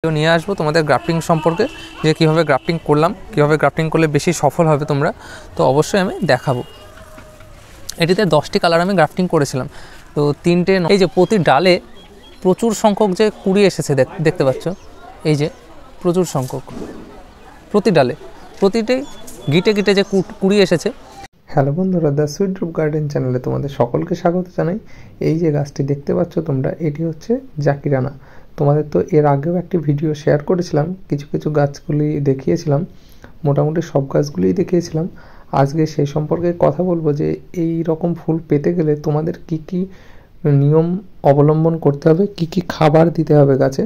নিয়ে আসবো তোমাদের গ্রাফটিং সম্পর্কে, যে কীভাবে গ্রাফটিং করলাম, কীভাবে গ্রাফটিং করলে বেশি সফল হবে তোমরা, তো অবশ্যই আমি দেখাবো। এটিতে 10টি কালার আমি গ্রাফটিং করেছিলাম। তো 3টে, এই যে প্রতি ডালে প্রচুর সংখ্যক যে কুড়ি এসেছে দেখতে পাচ্ছ, এই যে প্রচুর সংখ্যক প্রতি ডালে, প্রতিটি গিটে গিটে যে কুড়ি এসেছে। হ্যালো বন্ধুরা, দ্য সুইট ড্রপ গার্ডেন চ্যানেলে তোমাদের সকলকে স্বাগত জানাই। এই যে গাছটি দেখতে পাচ্ছ তোমরা, এটি হচ্ছে জাকিরানা। তোমাদের তো এর আগেও একটি ভিডিও শেয়ার করেছিলাম, কিছু কিছু গাছগুলি দেখিয়েছিলাম, মোটামুটি সব গাছগুলিই দেখিয়েছিলাম। আজকে সেই সম্পর্কে কথা বলবো যে এই রকম ফুল পেতে গেলে তোমাদের কি কি নিয়ম অবলম্বন করতে হবে, কি কি খাবার দিতে হবে গাছে,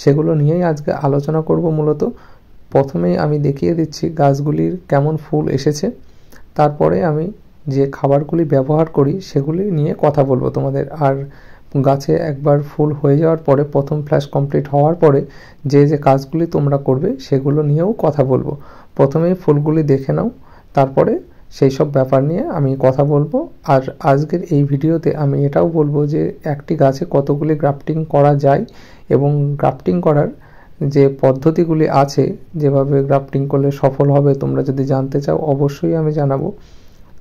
সেগুলো নিয়েই আজকে আলোচনা করব। মূলত প্রথমেই আমি দেখিয়ে দিচ্ছি গাছগুলির কেমন ফুল এসেছে, তারপরে আমি যে খাবারগুলি ব্যবহার করি সেগুলি নিয়ে কথা বলবো তোমাদের। আর গাছে একবার ফুল হয়ে যাওয়ার পরে, প্রথম ফ্ল্যাশ কমপ্লিট হওয়ার পরে যে যে কাজগুলি তোমরা করবে সেগুলো নিয়েও কথা বলবো। প্রথমেই ফুলগুলি দেখে নাও, তারপরে সেই সব ব্যাপার নিয়ে আমি কথা বলবো। আর আজকের এই ভিডিওতে আমি এটাও বলবো যে একটি গাছে কতগুলি গ্রাফটিং করা যায় এবং গ্রাফটিং করার যে পদ্ধতিগুলি আছে, যেভাবে গ্রাফটিং করলে সফল হবে, তোমরা যদি জানতে চাও অবশ্যই আমি জানাবো।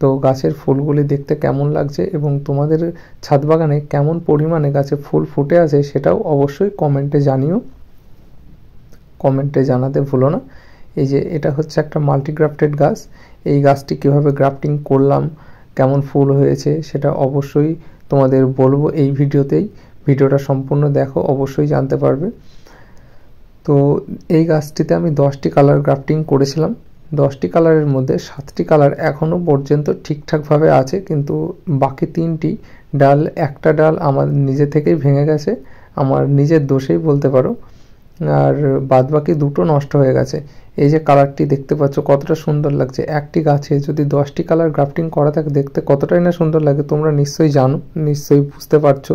তো গাছের ফুলগুলি দেখতে কেমন লাগছে এবং তোমাদের ছাদ বাগানে কেমন পরিমাণে গাছে ফুল ফুটে আছে সেটাও অবশ্যই কমেন্টে জানিও, কমেন্টে জানাতে ভুলো না। এই যে এটা হচ্ছে একটা মাল্টিগ্রাফটেড গাছ। এই গাছটি কীভাবে গ্রাফটিং করলাম, কেমন ফুল হয়েছে সেটা অবশ্যই তোমাদের বলবো এই ভিডিওতেই। ভিডিওটা সম্পূর্ণ দেখো, অবশ্যই জানতে পারবে। তো এই গাছটিতে আমি 10টি কালার গ্রাফটিং করেছিলাম। 10টি কালারের মধ্যে 7টি কালার এখনও পর্যন্ত ঠিকঠাকভাবে আছে, কিন্তু বাকি 3টি ডাল, একটা ডাল আমার নিজে থেকেই ভেঙে গেছে, আমার নিজের দোষেই বলতে পারো। আর বাদবাকি 2টো নষ্ট হয়ে গেছে। এই যে কালারটি দেখতে পাচ্ছ কতটা সুন্দর লাগছে। একটি গাছে যদি 10টি কালার গ্রাফটিং করা থাকে দেখতে কতটাই না সুন্দর লাগে, তোমরা নিশ্চয়ই জানো, নিশ্চয়ই বুঝতে পারছো।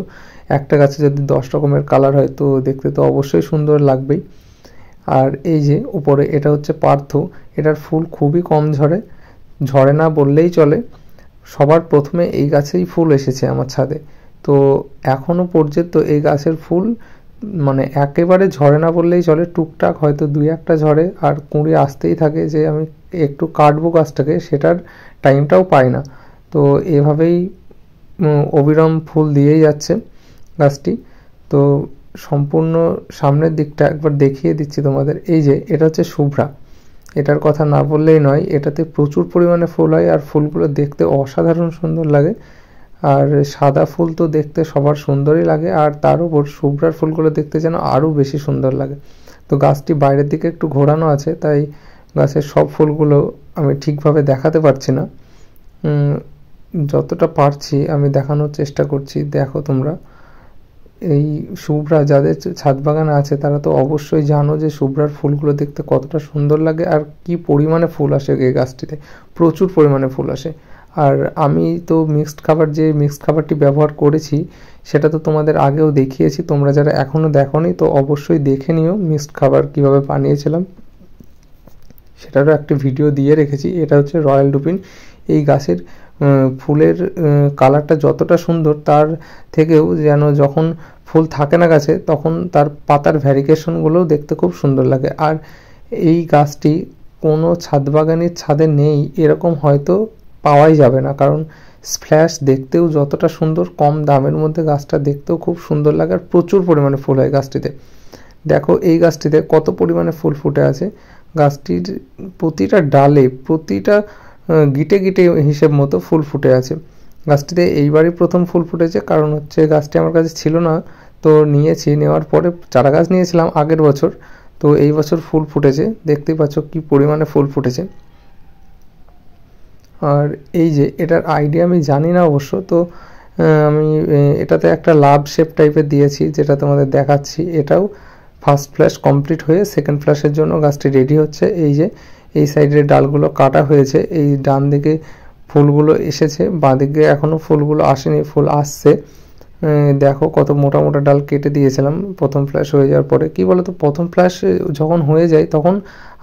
একটা গাছে যদি 10 রকমের কালার হয় তো দেখতে তো অবশ্যই সুন্দর লাগবেই। আর এই যে উপরে এটা হচ্ছে পার্থ, এটার ফুল খুবই কম ঝরে, ঝরে না বললেই চলে। সবার প্রথমে এই গাছেই ফুল এসেছে আমার ছাদে। তো এখনও পর্যন্ত এই গাছের ফুল মানে একেবারে ঝরে না বললেই চলে, টুকটাক হয়তো 2-1টা ঝরে, আর কুঁড়ি আসতেই থাকে। যে আমি একটু কাটবো গাছটাকে, সেটার টাইমটাও পাই না। তো এভাবেই অবিরাম ফুল দিয়েই যাচ্ছে গাছটি। তো সম্পূর্ণ সামনের দিকটা একবার দেখিয়ে দিচ্ছি তোমাদের। এই যে এটা হচ্ছে শুভ্রা, এটার কথা না বললেই নয়, এটাতে প্রচুর পরিমাণে ফুল হয় আর ফুলগুলো দেখতে অসাধারণ সুন্দর লাগে। আর সাদা ফুল তো দেখতে সবার সুন্দরই লাগে, আর তার উপর শুভ্রার ফুলগুলো দেখতে যেন আরও বেশি সুন্দর লাগে। তো গাছটি বাইরের দিকে একটু ঘোরানো আছে, তাই গাছের সব ফুলগুলো আমি ঠিকভাবে দেখাতে পারছি না। যতটা পারছি আমি দেখানোর চেষ্টা করছি। দেখো তোমরা, এই শুভ্রা যাদের ছাদ বাগানে আছে তারা তো অবশ্যই জানো যে শুভ্রার ফুলগুলো দেখতে কতটা সুন্দর লাগে আর কি পরিমাণে ফুল আসে এই গাছটিতে, প্রচুর পরিমাণে ফুল আসে। আর আমি তো মিক্সড খাবারটি ব্যবহার করেছি সেটা তো তোমাদের আগেও দেখিয়েছি, তোমরা যারা এখনও দেখোনি তো অবশ্যই দেখে নিও মিক্সড খাবার কীভাবে বানিয়েছিলাম, সেটারও একটি ভিডিও দিয়ে রেখেছি। এটা হচ্ছে রয়্যাল ডুপিন। এই গাছের ফুলের কালারটা যতটা সুন্দর, তার থেকেও যেন যখন ফুল থাকে না গাছে তখন তার পাতার ভ্যারিকেশনগুলোও দেখতে খুব সুন্দর লাগে। আর এই গাছটি কোনো ছাদ বাগানের ছাদে নেই এরকম হয়তো পাওয়াই যাবে না, কারণ ফ্ল্যাশ দেখতেও যতটা সুন্দর, কম দামের মধ্যে গাছটা দেখতেও খুব সুন্দর লাগে আর প্রচুর পরিমাণে ফুল হয় গাছটিতে। দেখো এই গাছটিতে কত পরিমাণে ফুল ফুটে আছে। গাছটির প্রতিটা ডালে, প্রতিটা গিটে গিটে হিসেব মতো ফুল ফুটে আছে। গাছটিতে এইবারই প্রথম ফুল ফুটেছে, কারণ হচ্ছে গাছটি আমার কাছে ছিল না, তো নিয়েছি, নেওয়ার পরে চারা গাছ নিয়েছিলাম আগের বছর, তো এই বছর ফুল ফুটেছে। দেখতেই পাচ্ছ কি পরিমাণে ফুল ফুটেছে। আর এই যে এটার আইডিয়া আমি জানি না অবশ্য, তো আমি এটাতে একটা লাভ শেপ টাইপের দিয়েছি যেটা তোমাদের দেখাচ্ছি। এটাও ফার্স্ট ফ্ল্যাশ কমপ্লিট হয়ে সেকেন্ড ফ্ল্যাশের জন্য গাছটি রেডি হচ্ছে। এই যে এই সাইডের ডালগুলো কাটা হয়েছে, এই ডান দিকে ফুলগুলো এসেছে, বাঁ দিকে এখনও ফুলগুলো আসেনি, ফুল আসছে। দেখো কত মোটা মোটা ডাল কেটে দিয়েছিলাম প্রথম ফ্ল্যাশ হয়ে যাওয়ার পরে। কি বলতো, প্রথম ফ্ল্যাশ যখন হয়ে যায় তখন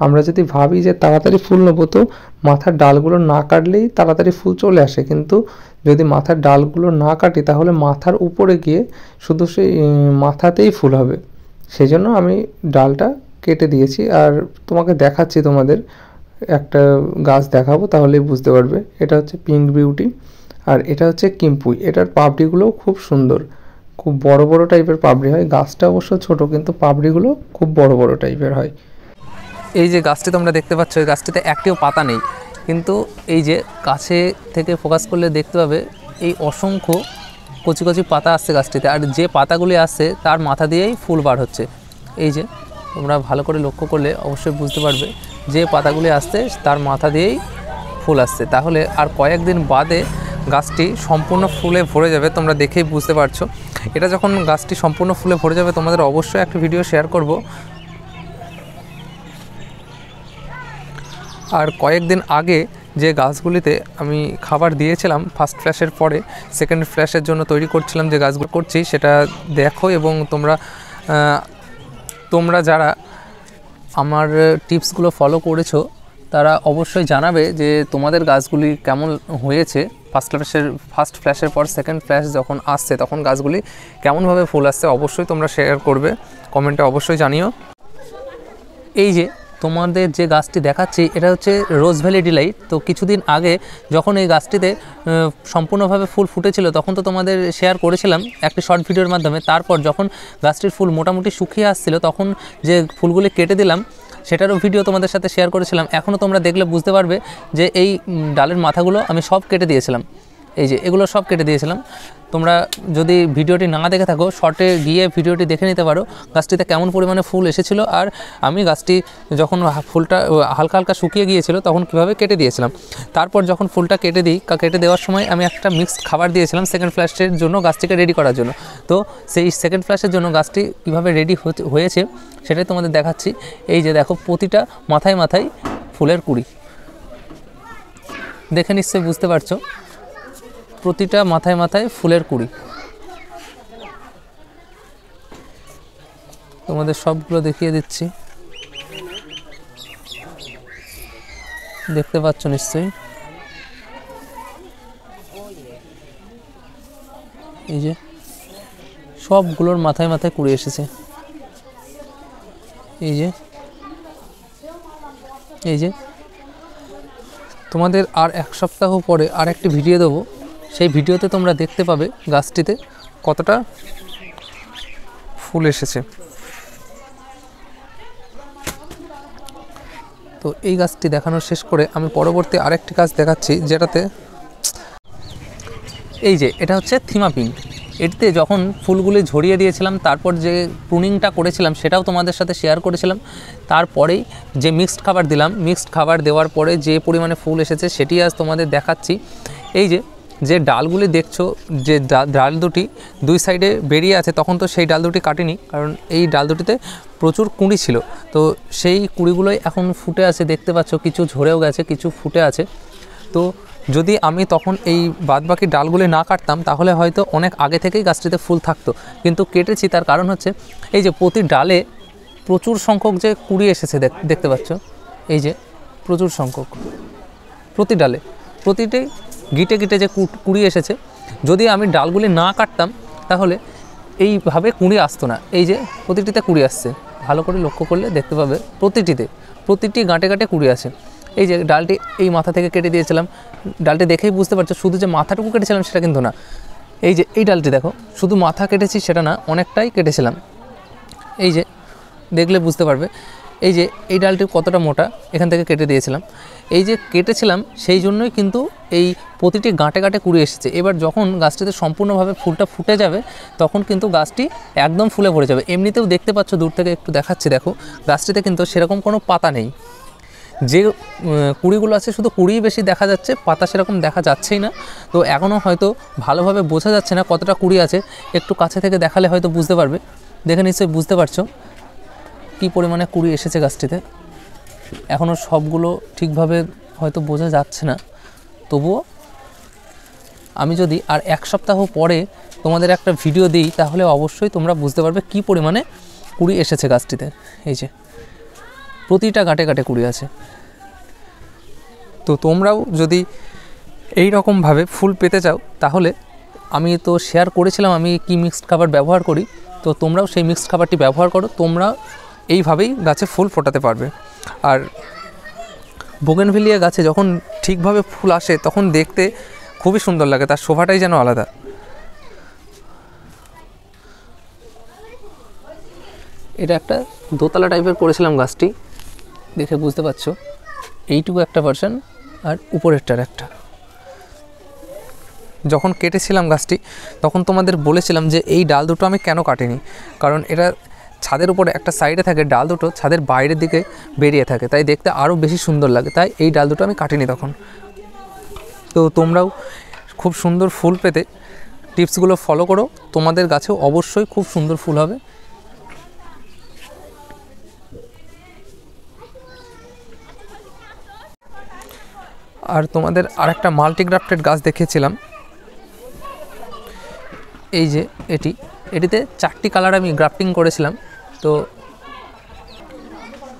আমরা যদি ভাবি যে তাড়াতাড়ি ফুল নেবো, তো মাথার ডালগুলো না কাটলেই তাড়াতাড়ি ফুল চলে আসে। কিন্তু যদি মাথার ডালগুলো না কাটি তাহলে মাথার উপরে গিয়ে শুধু সেই মাথাতেই ফুল হবে। সেই জন্য আমি ডালটা কেটে দিয়েছি। আর তোমাকে দেখাচ্ছি, তোমাদের একটা গাছ দেখাবো তাহলেই বুঝতে পারবে। এটা হচ্ছে পিঙ্ক বিউটি আর এটা হচ্ছে কিম্পুই। এটার পাপড়িগুলো খুব সুন্দর, খুব বড় বড় টাইপের পাপড়ি হয়। গাছটা অবশ্য ছোট কিন্তু পাপড়িগুলো খুব বড় বড় টাইপের হয়। এই যে গাছটি তোমরা দেখতে পাচ্ছ, এই গাছটিতে একটিও পাতা নেই, কিন্তু এই যে কাছে থেকে ফোকাস করলে দেখতে পাবে এই অসংখ্য কচি কচি পাতা আসছে গাছটিতে। আর যে পাতাগুলি আসছে তার মাথা দিয়েই ফুল বার হচ্ছে। এই যে তোমরা ভালো করে লক্ষ্য করলে অবশ্যই বুঝতে পারবে যে পাতাগুলি আসছে তার মাথা দিয়েই ফুল আসছে। তাহলে আর কয়েকদিন বাদে গাছটি সম্পূর্ণ ফুলে ভরে যাবে, তোমরা দেখেই বুঝতে পারছো। এটা যখন গাছটি সম্পূর্ণ ফুলে ভরে যাবে তোমাদের অবশ্যই একটা ভিডিও শেয়ার করব। আর কয়েকদিন আগে যে গাছগুলিতে আমি খাবার দিয়েছিলাম ফার্স্ট ফ্ল্যাশের পরে সেকেন্ড ফ্ল্যাশের জন্য তৈরি করছিলাম, যে গাছগুলো করছি সেটা দেখো। এবং তোমরা যারা আমার টিপসগুলো ফলো করেছো তারা অবশ্যই জানাবে যে তোমাদের গাছগুলি কেমন হয়েছে। ফার্স্ট ফ্ল্যাশের পর সেকেন্ড ফ্ল্যাশ যখন আসছে তখন গাছগুলি কেমনভাবে ফুল আসছে অবশ্যই তোমরা শেয়ার করবে, কমেন্টে অবশ্যই জানিও। এই যে তোমাদের যে গাছটি দেখাচ্ছি এটা হচ্ছে রোজ ভ্যালি ডিলাইট। তো কিছুদিন আগে যখন এই গাছটিতে সম্পূর্ণভাবে ফুল ফুটেছিল তখন তো তোমাদের শেয়ার করেছিলাম একটি শর্ট ভিডিওর মাধ্যমে। তারপর যখন গাছটির ফুল মোটামুটি শুকিয়ে আসছিল তখন যে ফুলগুলি কেটে দিলাম সেটারও ভিডিও তোমাদের সাথে শেয়ার করেছিলাম। এখনও তোমরা দেখলে বুঝতে পারবে যে এই ডালের মাথাগুলো আমি সব কেটে দিয়েছিলাম। এই যে এগুলো সব কেটে দিয়েছিলাম। তোমরা যদি ভিডিওটি না দেখে থাকো শর্টে গিয়ে ভিডিওটি দেখে নিতে পারো গাছটিতে কেমন পরিমাণে ফুল এসেছিলো, আর আমি গাছটি যখন ফুলটা হালকা হালকা শুকিয়ে গিয়েছিল তখন কিভাবে কেটে দিয়েছিলাম। তারপর যখন ফুলটা কেটে দেওয়ার সময় আমি একটা মিক্সড খাবার দিয়েছিলাম সেকেন্ড ফ্ল্যাশের জন্য গাছটিকে রেডি করার জন্য। তো সেই সেকেন্ড ফ্ল্যাশের জন্য গাছটি কীভাবে রেডি হয়েছে সেটাই তোমাদের দেখাচ্ছি। এই যে দেখো প্রতিটা মাথায় মাথায় ফুলের কুড়ি, দেখে নিশ্চয়ই বুঝতে পারছো, প্রতিটা মাথায় মাথায় ফুলের কুড়ি। তোমাদের সবগুলো দেখিয়ে দিচ্ছি, দেখতে পাচ্ছ নিশ্চয়ই। এই যে সবগুলোর মাথায় মাথায় কুড়ি এসেছে। এই যে তোমাদের আর এক সপ্তাহ পরে আর একটি ভিডিও দেবো, সেই ভিডিওতে তোমরা দেখতে পাবে গাছটিতে কতটা ফুল এসেছে। তো এই গাছটি দেখানো শেষ করে আমি পরবর্তী আরেকটি গাছ দেখাচ্ছি, যেটাতে এই যে এটা হচ্ছে থিমা পিঙ্ক। এটিতে যখন ফুলগুলি ঝরিয়ে দিয়েছিলাম তারপর যে প্রুনিংটা করেছিলাম সেটাও তোমাদের সাথে শেয়ার করেছিলাম। তারপরেই যে মিক্সড খাবার দিলাম, মিক্সড খাবার দেওয়ার পরে যে পরিমাণে ফুল এসেছে সেটি আজ তোমাদের দেখাচ্ছি। এই যে ডালগুলি দেখছো, যে ডাল দুটি দুই সাইডে বেরিয়ে আছে, তখন তো সেই ডাল দুটি কাটিনি, কারণ এই ডাল দুটিতে প্রচুর কুঁড়ি ছিল। তো সেই কুঁড়িগুলোই এখন ফুটে আছে, দেখতে পাচ্ছ কিছু ঝরেও গেছে, কিছু ফুটে আছে। তো যদি আমি তখন এই বাদবাকি ডালগুলি না কাটতাম তাহলে হয়তো অনেক আগে থেকেই গাছটিতে ফুল থাকতো, কিন্তু কেটেছি। তার কারণ হচ্ছে এই যে প্রতি ডালে প্রচুর সংখ্যক যে কুঁড়ি এসেছে, দেখতে পাচ্ছ, এই যে প্রচুর সংখ্যক প্রতি ডালে, প্রতিটি গিটে গিটে যে কুঁড়ি এসেছে। যদি আমি ডালগুলি না কাটতাম তাহলে এইভাবে কুঁড়ি আসতো না। এই যে প্রতিটিতে কুঁড়ি আসছে, ভালো করে লক্ষ্য করলে দেখতে পাবে প্রতিটি গাঁটে গাঁটে কুঁড়ি আছে। এই যে ডালটি এই মাথা থেকে কেটে দিয়েছিলাম, ডালটি দেখেই বুঝতে পারছো শুধু যে মাথাটুকু কেটেছিলাম সেটা কিন্তু না। এই যে এই ডালটি দেখো, শুধু মাথা কেটেছি সেটা না, অনেকটাই কেটেছিলাম। এই যে দেখলে বুঝতে পারবে এই যে এই ডালটি কতটা মোটা, এখান থেকে কেটে দিয়েছিলাম। এই যে কেটেছিলাম সেই জন্যই কিন্তু এই প্রতিটি গাঁটে গাঁটে কুড়ি এসেছে। এবার যখন গাছটিতে সম্পূর্ণভাবে ফুলটা ফুটে যাবে তখন কিন্তু গাছটি একদম ফুলে ভরে যাবে। এমনিতেও দেখতে পাচ্ছ, দূর থেকে একটু দেখাচ্ছি, দেখো গাছটিতে কিন্তু সেরকম কোনো পাতা নেই। যে কুড়িগুলো আছে শুধু কুড়িই বেশি দেখা যাচ্ছে, পাতা সেরকম দেখা যাচ্ছেই না। তো এখনও হয়তো ভালোভাবে বোঝা যাচ্ছে না কতটা কুড়ি আছে, একটু কাছে থেকে দেখালে হয়তো বুঝতে পারবে। দেখে নিশ্চয়ই বুঝতে পারছো কী পরিমাণে কুড়ি এসেছে গাছটিতে। এখনও সবগুলো ঠিকভাবে হয়তো বোঝা যাচ্ছে না, তবুও আমি যদি আর এক সপ্তাহ পরে তোমাদের একটা ভিডিও দিই তাহলে অবশ্যই তোমরা বুঝতে পারবে কী পরিমাণে কুড়ি এসেছে গাছটিতে। এই যে প্রতিটা গাঁটে গাঁটে কুড়ি আছে। তো তোমরাও যদি এই রকমভাবে ফুল পেতে চাও তাহলে আমি তো শেয়ার করেছিলাম আমি কি মিক্সড খাবার ব্যবহার করি, তো তোমরাও সেই মিক্সড খাবারটি ব্যবহার করো, তোমরা এইভাবেই গাছে ফুল ফোটাতে পারবে। আর বোগেনভিলিয়া গাছে যখন ঠিকভাবে ফুল আসে তখন দেখতে খুবই সুন্দর লাগে, তার শোভাটাই যেন আলাদা। এটা একটা দোতলা টাইপের করেছিলাম গাছটি, দেখে বুঝতে পারছো এইটুকু একটা ভার্সন আর উপরেরটার একটা। যখন কেটেছিলাম গাছটি তখন তোমাদের বলেছিলাম যে এই ডাল দুটো আমি কেন কাটিনি, কারণ এটা ছাদের উপরে একটা সাইডে থাকে, ডাল দুটো ছাদের বাইরের দিকে বেরিয়ে থাকে, তাই দেখতে আরও বেশি সুন্দর লাগে, তাই এই ডাল দুটো আমি কাটিনি তখন। তো তোমরাও খুব সুন্দর ফুল পেতে টিপসগুলো ফলো করো, তোমাদের গাছেও অবশ্যই খুব সুন্দর ফুল হবে। আর তোমাদের আরেকটা মাল্টিগ্রাফটেড গাছ দেখিয়েছিলাম, এই যে এটিতে 4টি কালার আমি গ্রাফটিং করেছিলাম। তো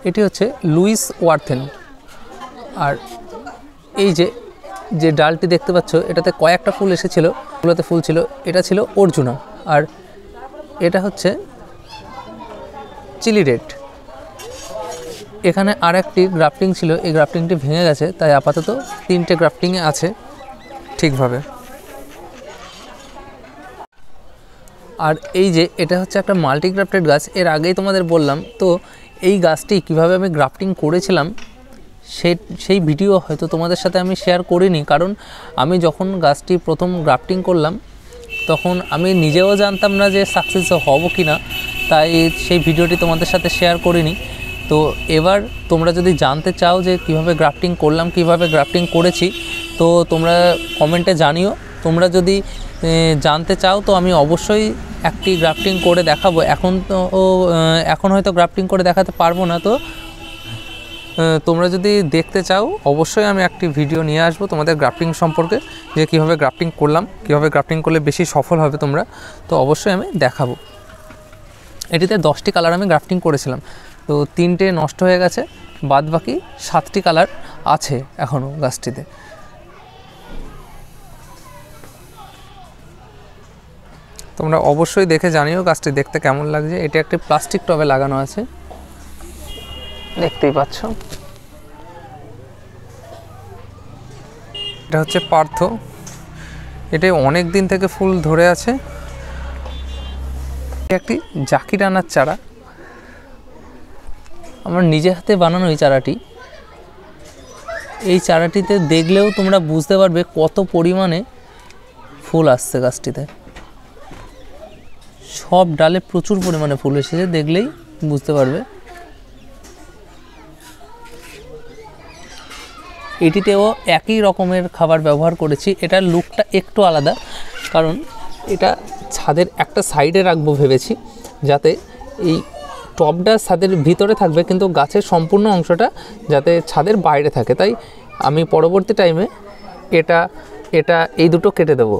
এটি হচ্ছে লুইস ওয়ার্থেন। আর এই যে ডালটি দেখতে পাচ্ছ এটাতে কয়েকটা ফুল এসেছিলো, ফুলতে ফুল ছিল, এটা ছিল অর্জুনা। আর এটা হচ্ছে চিলি রেড। এখানে আর একটি গ্রাফটিং ছিল, এই গ্রাফটিংটি ভেঙে গেছে, তাই আপাতত 3টে গ্রাফটিংয়ে আছে ঠিকভাবে। আর এই যে এটা হচ্ছে একটা মাল্টিগ্রাফটেড গাছ, এর আগেই তোমাদের বললাম। তো এই গাছটি কিভাবে আমি গ্রাফটিং করেছিলাম সেই ভিডিও হয়তো তোমাদের সাথে আমি শেয়ার করিনি, কারণ আমি যখন গাছটি প্রথম গ্রাফটিং করলাম তখন আমি নিজেও জানতাম না যে সাকসেস হব কি না, তাই সেই ভিডিওটি তোমাদের সাথে শেয়ার করিনি। তো এবার তোমরা যদি জানতে চাও যে কিভাবে গ্রাফটিং করলাম, কিভাবে গ্রাফটিং করেছি, তো তোমরা কমেন্টে জানিও। তোমরা যদি জানতে চাও তো আমি অবশ্যই একটি গ্রাফটিং করে দেখাবো। এখন হয়তো গ্রাফটিং করে দেখাতে পারবো না, তো তোমরা যদি দেখতে চাও অবশ্যই আমি একটি ভিডিও নিয়ে আসবো তোমাদের গ্রাফটিং সম্পর্কে, যে কিভাবে গ্রাফটিং করলাম, কিভাবে গ্রাফটিং করলে বেশি সফল হবে তোমরা, তো অবশ্যই আমি দেখাবো। এটিতে 10টি কালার আমি গ্রাফটিং করেছিলাম, তো 3টে নষ্ট হয়ে গেছে, বাদ বাকি 7টি কালার আছে এখনও গাছটিতে। তোমরা অবশ্যই দেখে জানিও গাছটি দেখতে কেমন লাগছে। এটা একটি প্লাস্টিক টবে লাগানো আছে, দেখতেই পাচ্ছ। এটা হচ্ছে পার্থ, এটা অনেক দিন থেকে ফুল ধরে আছে। একটি জাকিরানার চারা, আমার নিজে হাতে বানানো এই চারাটি। এই চারাটিতে দেখলেও তোমরা বুঝতে পারবে কত পরিমাণে ফুল আসছে গাছটিতে। সব ডালে প্রচুর পরিমাণে ফুল এসেছে, দেখলেই বুঝতে পারবে। এটিতেও একই রকমের খাবার ব্যবহার করেছি, এটার লুকটা একটু আলাদা, কারণ এটা ছাদের একটা সাইডে রাখবো ভেবেছি, যাতে এই টবটা ছাদের ভিতরে থাকবে কিন্তু গাছের সম্পূর্ণ অংশটা যাতে ছাদের বাইরে থাকে। তাই আমি পরবর্তী টাইমে এটা এই দুটো কেটে দেব,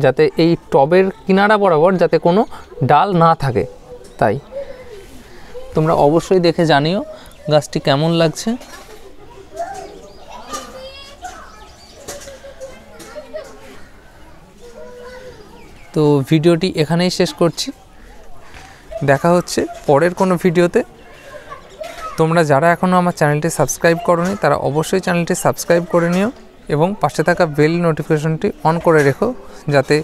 যাতে এই টবের কিনারা বরাবর যাতে কোনো ডাল না থাকে। তাই তোমরা অবশ্যই দেখে জানিও গাছটি কেমন লাগছে। তো ভিডিওটি এখানেই শেষ করছি, দেখা হচ্ছে পরের কোনো ভিডিওতে। তোমরা যারা এখনও আমার চ্যানেলটি সাবস্ক্রাইব করোনি তারা অবশ্যই চ্যানেলটি সাবস্ক্রাইব করে নিও এবং পাশে থাকা বেল নোটিফিকেশনটি অন করে রেখো, যাতে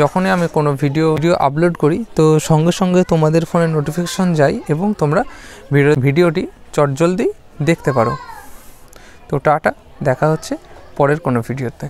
যখনই আমি কোনো ভিডিও আপলোড করি তো সঙ্গে সঙ্গে তোমাদের ফোনে নোটিফিকেশন যায় এবং তোমরা ভিডিওটি চটজলদি দেখতে পারো। তো টাটা, দেখা হচ্ছে পরের কোনো ভিডিওতে।